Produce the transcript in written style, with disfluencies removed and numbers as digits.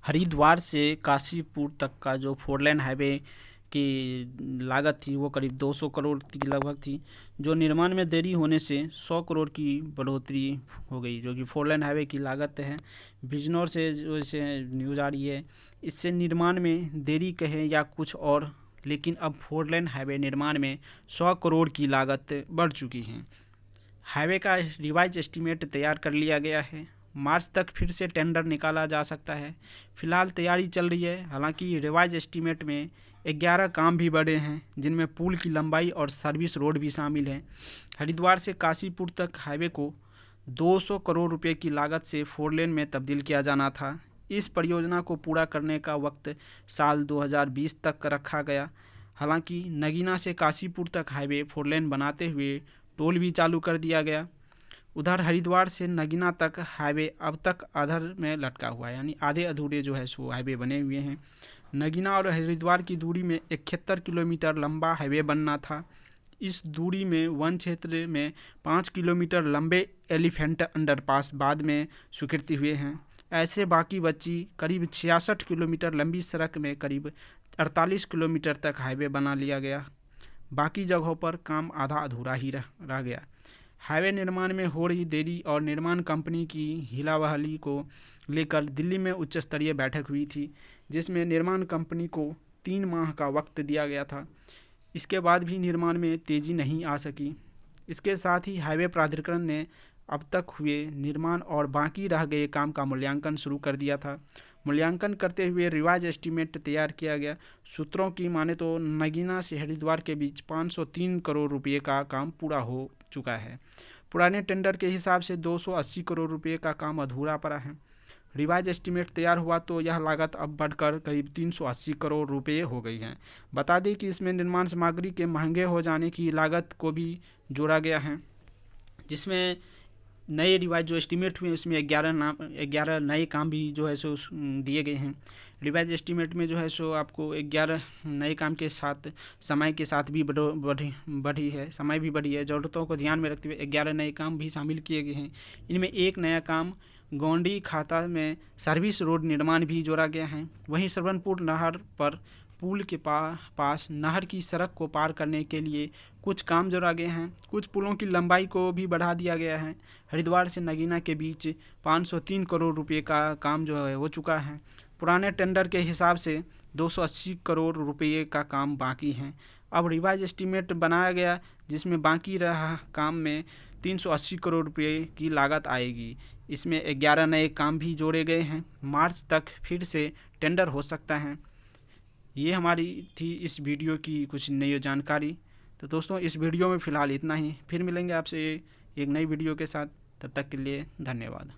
हरिद्वार से काशीपुर तक का जो 4 लेन हाईवे की लागत थी वो करीब 200 करोड़ की लगभग थी, जो निर्माण में देरी होने से 100 करोड़ की बढ़ोतरी हो गई, जो कि 4 लेन हाईवे की लागत है। बिजनौर से जो से न्यूज़ आ रही है, इससे निर्माण में देरी कहे या कुछ और, लेकिन अब 4 लेन हाईवे निर्माण में 100 करोड़ की लागत बढ़ चुकी है। हाईवे का रिवाइज एस्टीमेट तैयार कर लिया गया है। मार्च तक फिर से टेंडर निकाला जा सकता है। फिलहाल तैयारी चल रही है। हालांकि रिवाइज एस्टीमेट में 11 काम भी बढ़े हैं, जिनमें पुल की लंबाई और सर्विस रोड भी शामिल है। हरिद्वार से काशीपुर तक हाईवे को 200 करोड़ रुपए की लागत से 4 लेन में तब्दील किया जाना था। इस परियोजना को पूरा करने का वक्त साल 2020 तक रखा गया। हालांकि नगीना से काशीपुर तक हाईवे 4 लेन बनाते हुए टोल भी चालू कर दिया गया। उधर हरिद्वार से नगीना तक हाईवे अब तक आधर में लटका हुआ है, यानी आधे अधूरे जो है सो हाईवे बने हुए हैं। नगीना और हरिद्वार की दूरी में 71 किलोमीटर लंबा हाईवे बनना था। इस दूरी में वन क्षेत्र में 5 किलोमीटर लंबे एलिफेंट अंडरपास बाद में स्वीकृति हुए हैं। ऐसे बाकी बची करीब 66 किलोमीटर लंबी सड़क में करीब 48 किलोमीटर तक हाईवे बना लिया गया। बाकी जगहों पर काम आधा अधूरा ही रह गया। हाईवे निर्माण में हो रही देरी और निर्माण कंपनी की हिलावहली को लेकर दिल्ली में उच्च स्तरीय बैठक हुई थी, जिसमें निर्माण कंपनी को 3 माह का वक्त दिया गया था। इसके बाद भी निर्माण में तेज़ी नहीं आ सकी। इसके साथ ही हाईवे प्राधिकरण ने अब तक हुए निर्माण और बाकी रह गए काम का मूल्यांकन शुरू कर दिया था। मूल्यांकन करते हुए रिवाइज एस्टीमेट तैयार किया गया। सूत्रों की माने तो नगीना से हरिद्वार के बीच 503 करोड़ रुपए का काम पूरा हो चुका है। पुराने टेंडर के हिसाब से 280 करोड़ रुपए का काम अधूरा पड़ा है। रिवाइज एस्टीमेट तैयार हुआ तो यह लागत अब बढ़कर करीब 380 करोड़ रुपए हो गई है। बता दें कि इसमें निर्माण सामग्री के महंगे हो जाने की लागत को भी जोड़ा गया है, जिसमें नए रिवाइज जो एस्टीमेट हुए उसमें 11 नए काम भी जो है सो दिए गए हैं। रिवाइज एस्टीमेट में जो है सो आपको 11 नए काम के साथ समय के साथ भी बढ़ी है, समय भी बढ़ी है। ज़रूरतों को ध्यान में रखते हुए 11 नए काम भी शामिल किए गए हैं। इनमें एक नया काम गौंडी खाता में सर्विस रोड निर्माण भी जोड़ा गया है। वहीं श्रवणपुर नहर पर पुल के पास नहर की सड़क को पार करने के लिए कुछ काम जोड़ा गए हैं। कुछ पुलों की लंबाई को भी बढ़ा दिया गया है। हरिद्वार से नगीना के बीच 503 करोड़ रुपए का काम जो है हो चुका है। पुराने टेंडर के हिसाब से 280 करोड़ रुपए का काम बाकी है। अब रिवाइज एस्टीमेट बनाया गया, जिसमें बाकी रहा काम में 380 करोड़ रुपए की लागत आएगी। इसमें 11 नए काम भी जोड़े गए हैं। मार्च तक फिर से टेंडर हो सकता है। ये हमारी थी इस वीडियो की कुछ नई जानकारी। तो दोस्तों, इस वीडियो में फ़िलहाल इतना ही। फिर मिलेंगे आपसे एक नई वीडियो के साथ। तब तक के लिए धन्यवाद।